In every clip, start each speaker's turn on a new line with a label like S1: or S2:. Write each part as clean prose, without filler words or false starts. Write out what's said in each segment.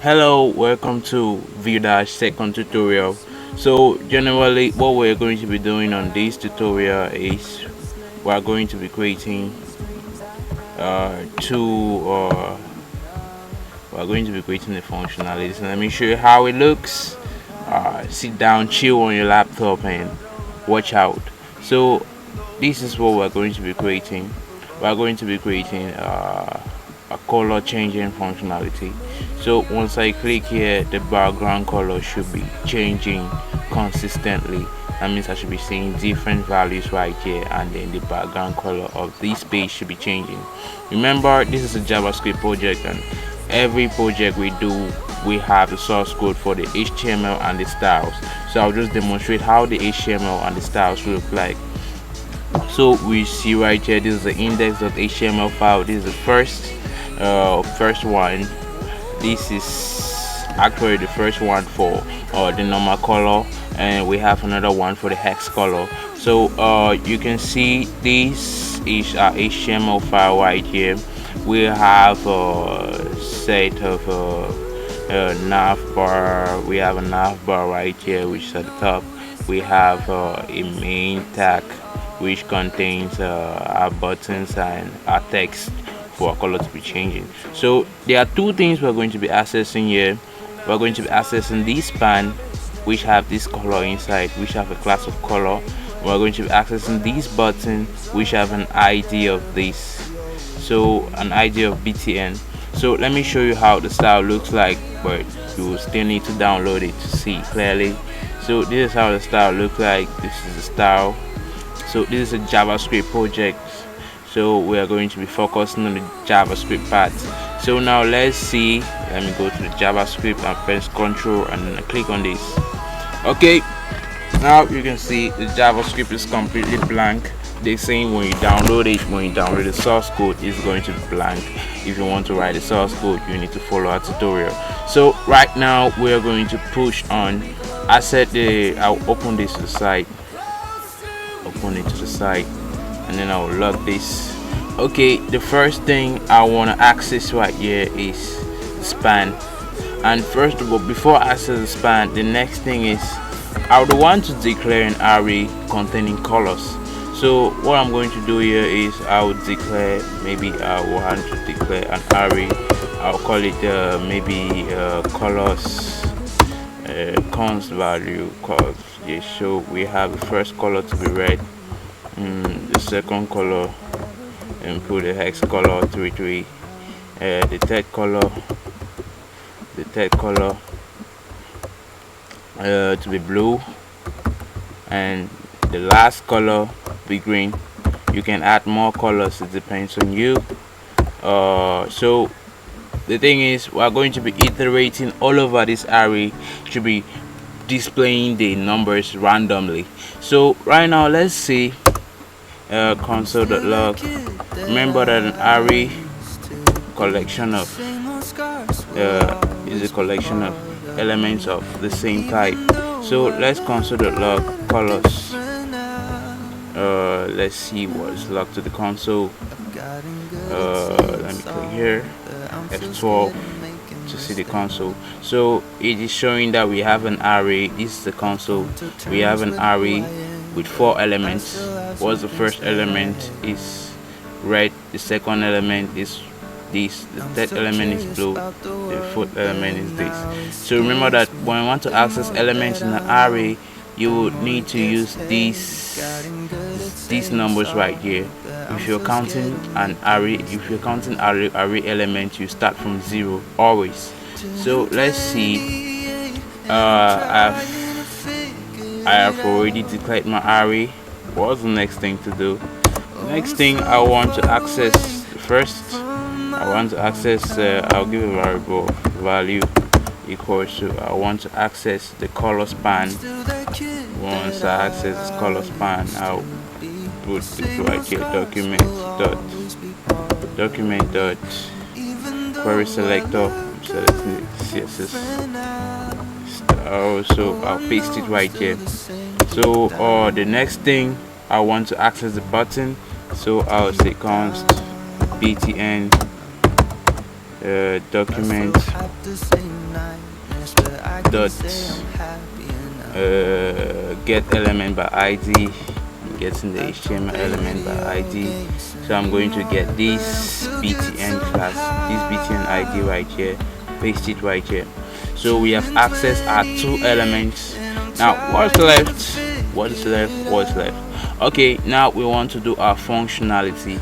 S1: Hello, welcome to View second tutorial. So generally what we're going to be doing on this tutorial is we're going to be creating two we're going to be creating the functionalities, and let me show you how it looks. Sit down, chill on your laptop and watch out. So this is what we're going to be creating. We're going to be creating a color changing functionality. So once I click here, the background color should be changing consistently. That means I should be seeing different values right here, and then the background color of this page should be changing. Remember, this is a JavaScript project, and every project we do, we have the source code for the HTML and the styles. So I'll just demonstrate how the HTML and the styles look like. So we see right here, this is the index.html file. This is the first one. This is actually the first one for the normal color, and we have another one for the hex color. So you can see this is our HTML file right here. We have a set of nav bar. We have a nav bar right here, which is at the top. We have a main tag which contains our buttons and our text for our color to be changing. So there are two things we're going to be accessing here. We're going to be accessing this span, which have this color inside, which have a class of color. We're going to be accessing this button, which have an ID of this, so an ID of btn. So let me show you how the style looks like, but you will still need to download it to see clearly. So this is how the style looks like. This is the style. So this is a JavaScript project, so we are going to be focusing on the JavaScript part. So now let's see. Let me go to the JavaScript and press Ctrl and then click on this. Okay, now you can see the JavaScript is completely blank. They're saying when you download the source code, it's going to be blank. If you want to write the source code, you need to follow our tutorial. So right now we are going to push on. I'll open this to the side. Open it to the side, and then I'll lock this. Okay, the first thing I want to access right here is the span. And first of all, before I access the span, the next thing is I would want to declare an array containing colors. So what I'm going to do here is I would declare, maybe I want to declare an array. I'll call it maybe colors const value, cause yeah. So we have the first color to be red, the second color, and put the hex color 33, the third color to be blue, and the last color be green. You can add more colors, it depends on you. So the thing is, we are going to be iterating all over this array to be displaying the numbers randomly. So right now let's see console.log. Remember that an array collection of is a collection of elements of the same type. So let's console.log colors. Let's see what is logged to the console. Let me click here, F12 to see the console. So it is showing that we have an array. This is the console. We have an array with 4 elements. What's the first element is red, the second element is this, the third element is blue, the fourth element is this. So remember that when you want to access elements in an array, you would need to use these numbers right here. If you're counting an array, array element, you start from 0 always. So let's see. I have already declared my array. What's the next thing to do? The next thing I want to access first. I'll give a variable value equals to, I want to access the color span. Once I access this color span, I'll put it right here, document dot query selector. I'm selecting the CSS. Also I'll paste it right here. So the next thing, I want to access the button, so I'll say const btn document dot get element by id. I'm getting the HTML element by id, so I'm going to get this btn class, this btn id right here, paste it right here. So we have accessed our two elements. Now what's left? Okay, now we want to do our functionality.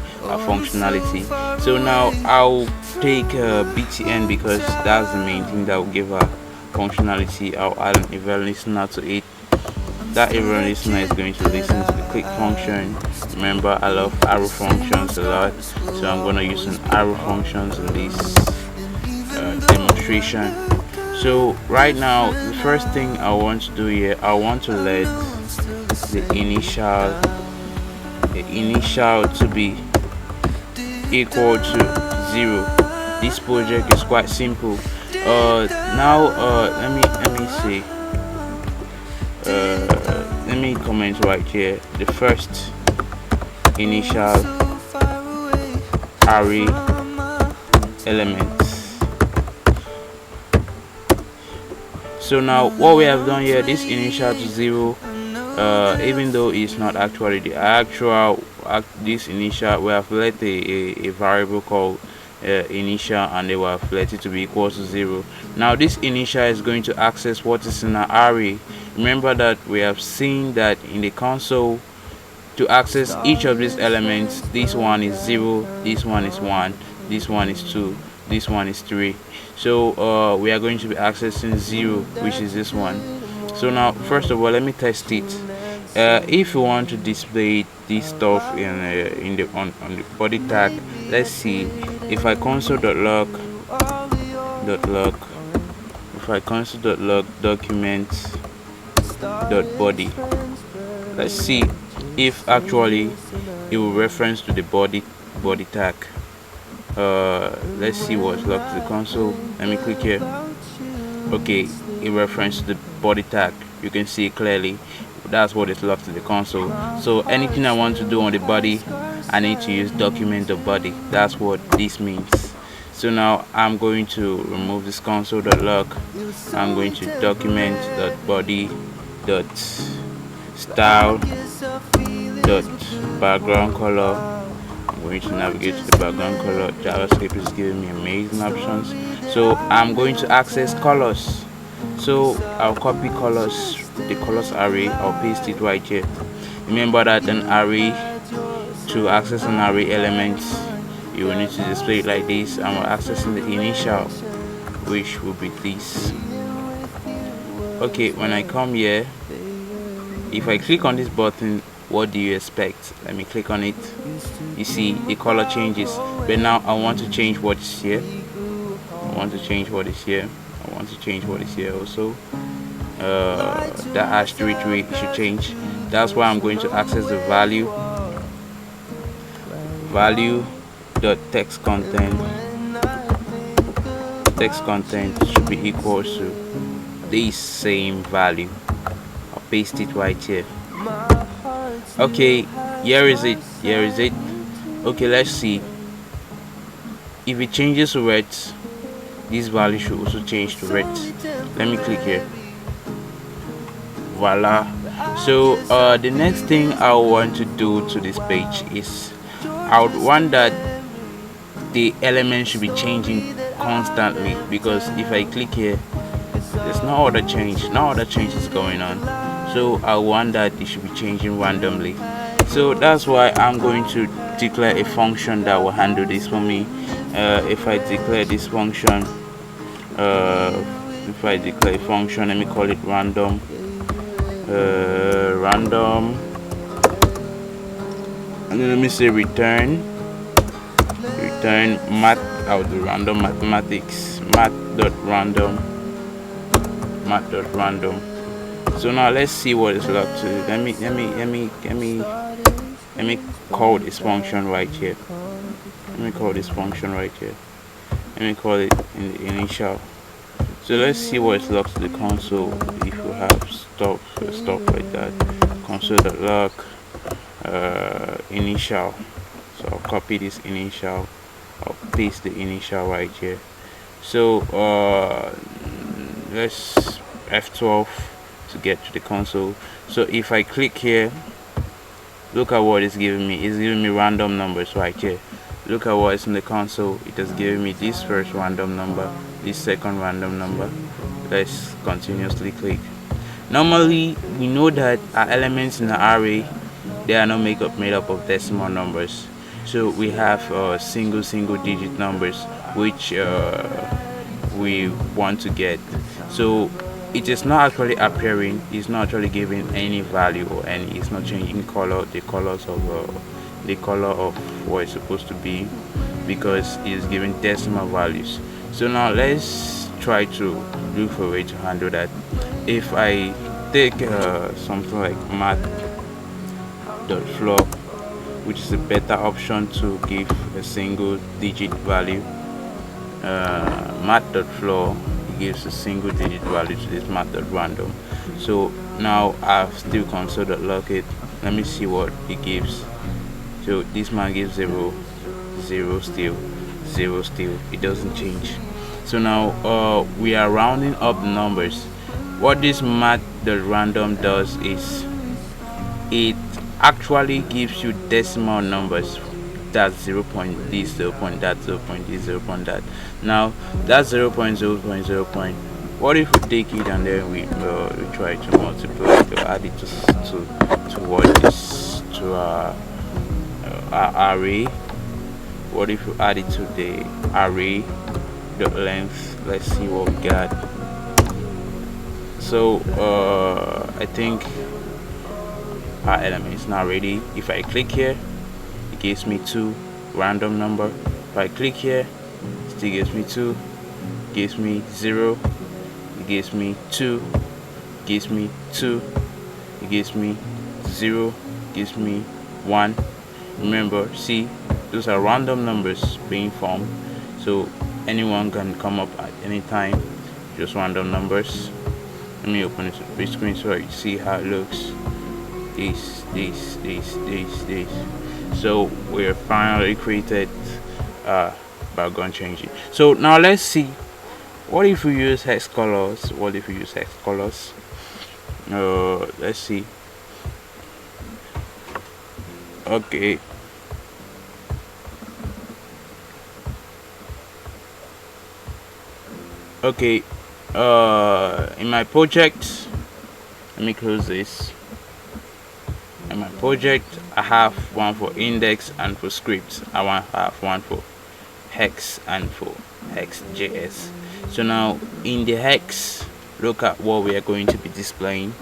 S1: So now I'll take btn because that's the main thing that will give our functionality. I'll add an event listener to it. That event listener is going to listen to the click function. Remember, I love arrow functions a lot, so I'm going to use an arrow functions in this demonstration. So right now, the first thing I want to do here, I want to let the initial to be equal to 0. This project is quite simple. Now let me see. Let me comment right here. The first initial array elements. So now what we have done here, this initial to 0, even though it's not actually the actual this initial, we have let a variable called initial, and they will have let it to be equal to 0. Now this initial is going to access what is in our array. Remember that we have seen that in the console, to access each of these elements, this one is 0, this one is 1, this one is 2, this one is 3. So we are going to be accessing 0, which is this one. So now first of all, let me test it. If you want to display this stuff on the body tag, let's see. If I console.log document.body, let's see if actually it will reference to the body tag. Let's see what's logged to the console. Let me click here. Okay, it references the body tag. You can see it clearly. That's what is logged to the console. So anything I want to do on the body, I need to use document.body. That's what this means. So now I'm going to remove this console.log. I'm going to document.body.style.background color. I'm going to navigate to the background color. JavaScript is giving me amazing options. So I'm going to access colors. So I'll copy colors, the colors array. I'll paste it right here. Remember that an array, to access an array element, you will need to display it like this. I'm accessing the initial, which will be this. Okay, when I come here, if I click on this button, what do you expect? Let me click on it. You see the color changes, but now I want to change what is here. I want to change what is here also. That asterisk should change. That's why I'm going to access the value dot text content should be equal to this same value. I'll paste it right here. Okay, here is it. Okay, let's see. If it changes to red, this value should also change to red. Let me click here. Voila. So the next thing I want to do to this page is I would want that the element should be changing constantly, because if I click here, there's no other change is going on. So I want that it should be changing randomly. So that's why I'm going to declare a function that will handle this for me. If I declare this function, let me call it random, and then let me say return math. I'll do random mathematics, math.random. So now let's see what is logged to. Let me call this function right here. Let me call it in the initial. So let's see what is logged to the console. If you have stuff like that, console.log initial. So I'll copy this initial, I'll paste the initial right here. So let's F12 to get to the console. So if I click here, look at what it's giving me. It's giving me random numbers right here. Look at what is in the console. It has given me this first random number, this second random number. Let's continuously click. Normally we know that our elements in the array, they are not made up of decimal numbers. So we have single digit numbers which we want to get. So it is not actually appearing, it's not actually giving any value or any, it's not changing the color of what it's supposed to be, because it's giving decimal values. So now let's try to look for a way to handle that. If I take something like math.floor, which is a better option to give a single digit value, math.floor gives a single digit value to this math.random. So now I've still console.log it. Let me see what it gives. So this man gives 0 0 still 0 still, it doesn't change. So now we are rounding up the numbers. What this math.random does is it actually gives you decimal numbers. That's 0 point this, 0 point that, 0 point this, 0 point that. Now that's 0 point 0 point 0 point. What if we take it and then we try to multiply to add it to what is to our array? What if we add it to the array dot length? Let's see what we got. So I think our element is now ready. If I click here, it gives me 2 random number. If I click here, it still gives me 2, it gives me 0, it gives me 2, it gives me 2, it gives me 0, it gives me 1. Remember, see, those are random numbers being formed, so anyone can come up at any time, just random numbers. Let me open it to the big screen so you see how it looks. This. So we're finally created background changing. So now let's see, what if we use hex colors? Let's see. Okay, in my project, let me close this. In my project I have one for index and for scripts. I have one for hex and for hex.js. So now in the hex, look at what we are going to be displaying.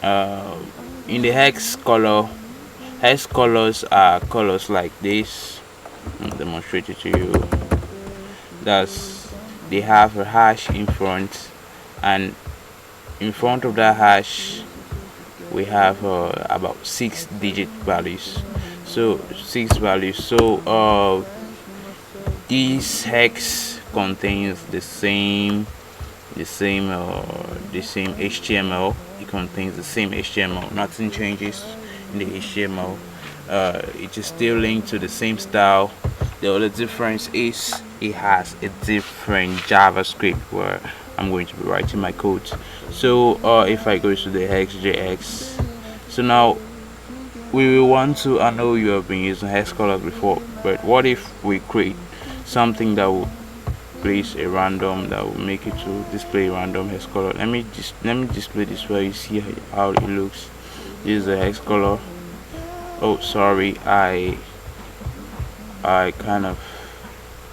S1: In the hex colors are colors like this. I'll demonstrate it to you. They have a hash in front, and in front of that hash we have about 6 digit values. So 6 values. So this hex contains the same HTML. It contains the same HTML. Nothing changes in the HTML. It is still linked to the same style. The only difference is it has a different JavaScript where I'm going to be writing my code. So if I go to the hex.js, so now we will want to, I know you have been using hex colors before, but what if we create something that will place a random, that will make it to display random hex color? Let me display this where you see how it looks. This is the hex color. Oh, sorry, I kind of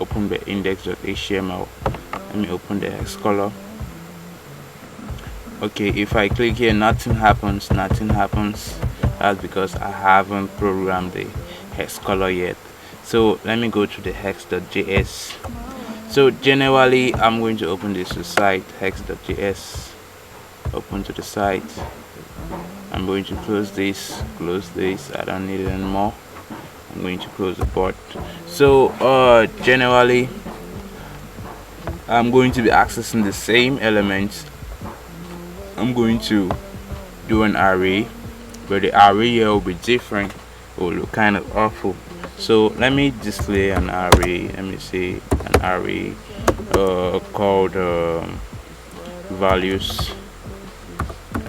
S1: opened the index.html. Let me open the hex color. Okay, if I click here, nothing happens. That's because I haven't programmed the hex color yet. So let me go to the hex.js. So generally I'm going to open this to site, hex.js, open to the site. I'm going to close this, I don't need it anymore. I'm going to close the port. So generally I'm going to be accessing the same elements. I'm going to do an array, but the array here will be different. It will look kind of awful. So let me display an array. Let me say an array called values.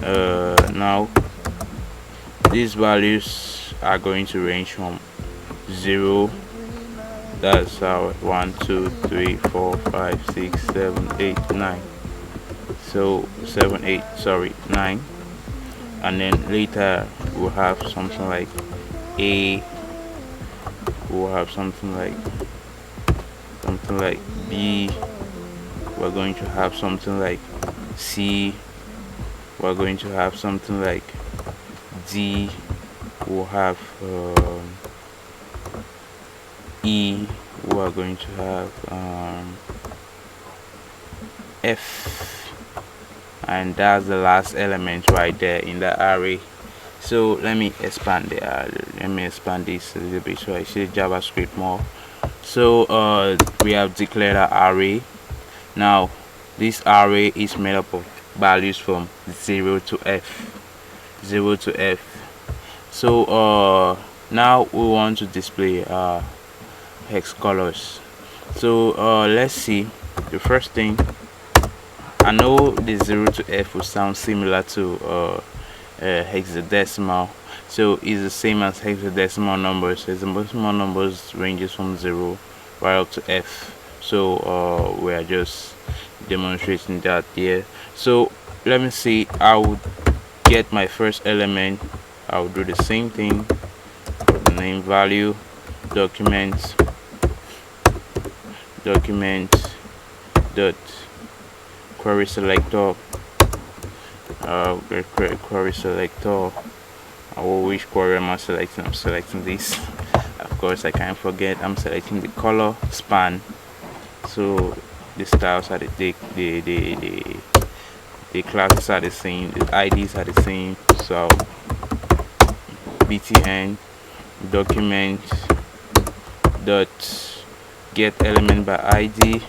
S1: Now these values are going to range from 0, that's our 1 2 3 4 5 6 7 8 9, so 7 8, sorry, 9. And then later we'll have something like A, we'll have something like B, we're going to have something like C, we're going to have something like D, we'll have E, we are going to have F, and that's the last element right there in the array. So let me expand this a little bit so I see JavaScript more. So we have declared our array. Now this array is made up of values from 0 to F. So now we want to display hex colors. So let's see. The first thing, I know the 0 to F will sound similar to hexadecimal, so it's the same as hexadecimal numbers. Hexadecimal numbers ranges from 0 right up to F, so we are just demonstrating that here. So let me see. I would get my first element. I will do the same thing, name value, document dot query selector, query selector. Which query am I selecting? I'm selecting this. Of course, I can't forget, I'm selecting the color span. So the styles are the classes are the same, the IDs are the same. So btn document dot get element by ID.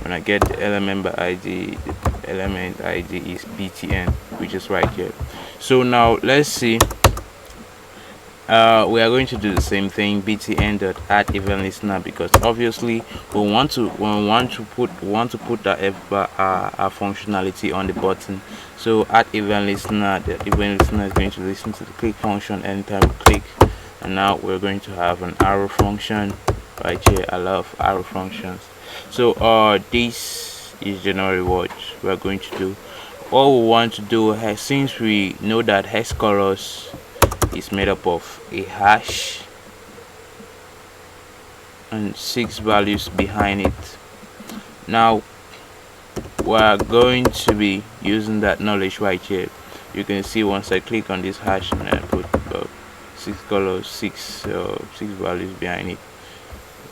S1: When I get the element by ID, the element ID is btn, which is right here. So now let's see. We are going to do the same thing, btn dot add event listener, because obviously we want to put that our functionality on the button. So add event listener, the event listener is going to listen to the click function anytime we click. And now we're going to have an arrow function right here. I love arrow functions. So this is generally what we're going to do. All we want to do, since we know that hex colors is made up of a hash and 6 values behind it. Now we're going to be using that knowledge right here. You can see once I click on this hash and I put 6 colors, 6 values behind it.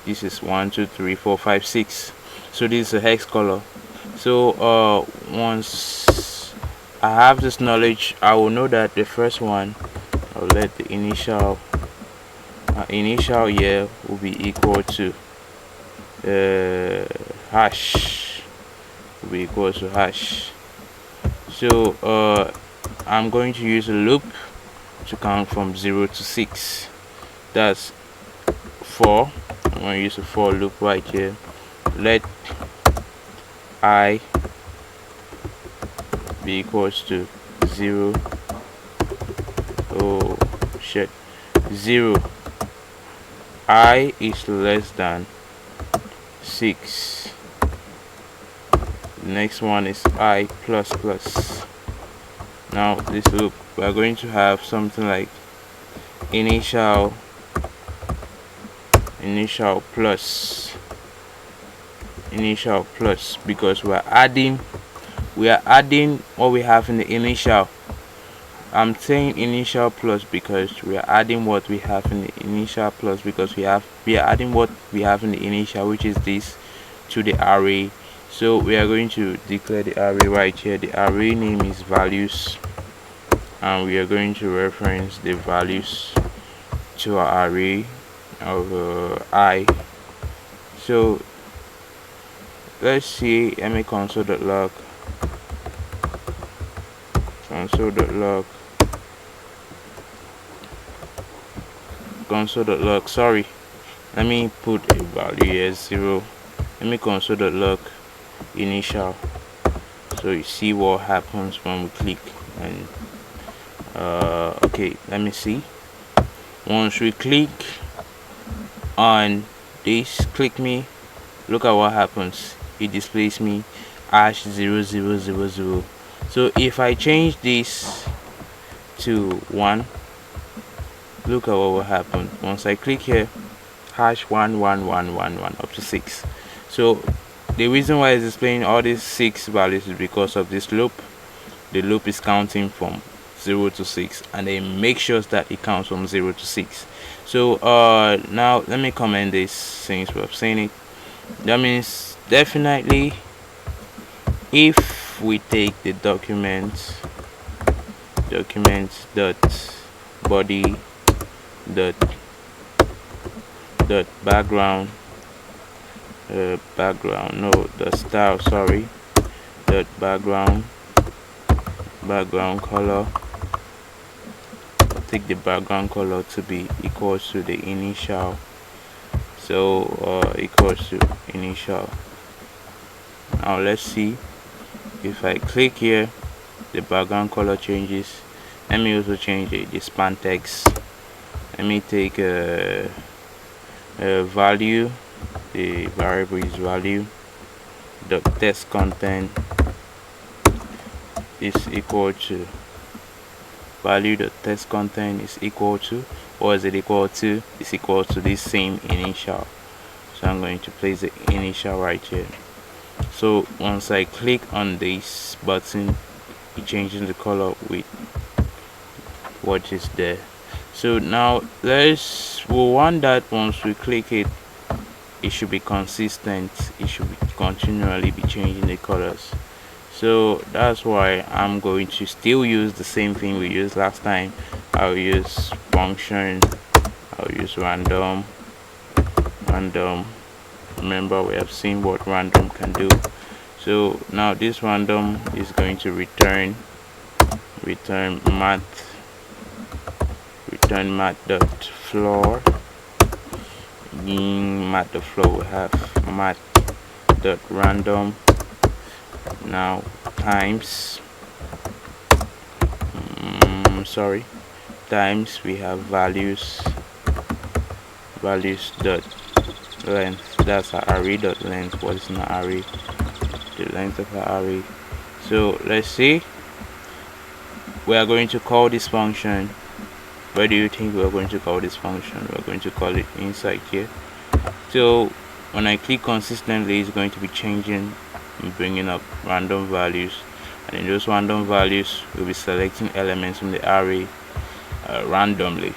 S1: This is 1 2 3 4 5 6. So this is a hex color. So once I have this knowledge, I will know that the first one, I'll let the initial here will be equal to hash, will be equal to hash. So I'm going to use a loop to count from 0 to 6. That's 4. I'm going to use a for loop right here. Let I be equals to 0. Oh shit, 0. I is less than 6. The next one is I plus plus. Now this loop, we are going to have something like initial plus, because we are adding what we have in the initial. I'm saying initial plus because we are adding what we have in the initial plus, because we are adding what we have in the initial, which is this, to the array. So we are going to declare the array right here. The array name is values, and we are going to reference the values to our array of I. So let's see, console.log, sorry, let me put a value here, 0, let me console.log initial, so you see what happens when we click. And okay, let me see. Once we click on this, click me, look at what happens. It displays me #0000. So if I change this to 1, look at what will happen. Once I click here, #1111 up to 6. So the reason why it's displaying all these 6 values is because of this loop. The loop is counting from 0 to 6, and then make sure that it counts from 0 to 6. So now let me comment this since we have seen it. That means definitely if we take the document dot body dot background the style, sorry, dot background color, take the background color to be equal to the initial, so equals to initial. Now let's see if I click here, the background color changes. Let me also change the span text. Let me take a value, the variable is value, the text content is equal to value, the text content is equal to, what is it equal to? It's equal to this same initial. So I'm going to place the initial right here. So once I click on this button, it changes the color with what is there. So now we want that once we click it, it should be consistent, it should be continually be changing the colors. So that's why I'm going to still use the same thing we used last time. I'll use function, I'll use random. Remember, we have seen what random can do. So now this random is going to return math dot floor. In math dot floor we have math dot random. Now times times we have values dot length. That's our array dot length. What is an array? The length of our array. So let's see, we are going to call this function. Where do you think we are going to call this function? We're going to call it inside here. So when I click consistently, it's going to be changing and bringing up random values, and in those random values we'll be selecting elements from the array randomly.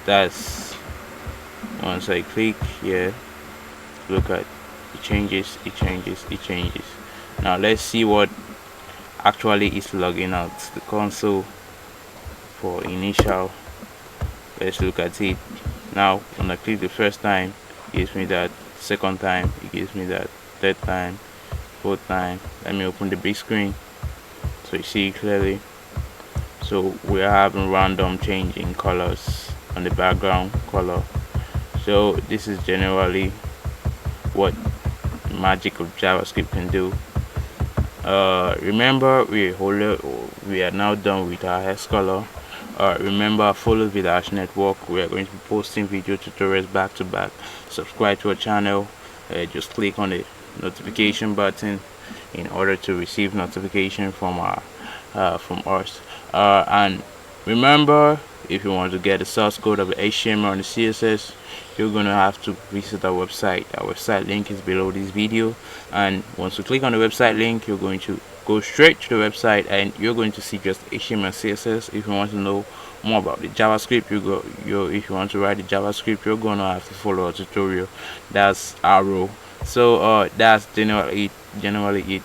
S1: That's once I click here, look at it changes. Now let's see what actually is logging out the console for initial. Let's look at it. Now when I click the first time, it gives me that. Second time it gives me that. Third time, fourth time. Let me open the big screen so you see clearly. So we are having random changing colors on the background color. So this is generally what magic of JavaScript can do. Remember, we are now done with our hex color. Remember, follow the Dash Network. We are going to be posting video tutorials back to back. Subscribe to our channel. Just click on the notification button in order to receive notification from us. And remember, if you want to get the source code of the HTML and the CSS, you're going to have to visit our website. Our website link is below this video, and once you click on the website link, you're going to go straight to the website and you're going to see just HTML and CSS. If you want to know more about the JavaScript, if you want to write the JavaScript, you're going to have to follow a tutorial. That's our role. So that's generally it.